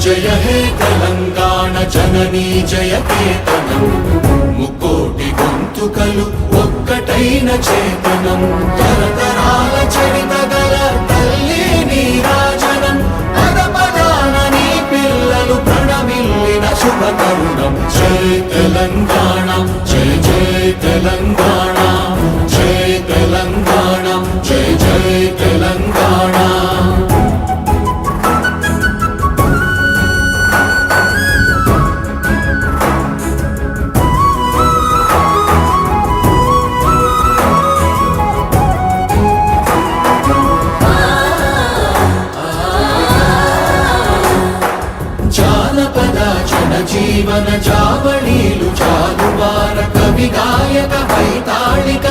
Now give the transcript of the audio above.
जय हे तेलंगाण जननी जय केतనం ముకోటి గొంతుకలు ఒక్కటైన చేతనం తరతరాల చరితగల తల్లి నీరాజనం పద పదాన నీ పిల్లలు ప్రణమిల్లిన శుభ తరుణం జై తెలంగాణ జై జై తెలంగాణ జై తెలంగాణ జై జై తెలంగాణ జీవన చావళీలు చాలువార కవి గాయక వైతాళిక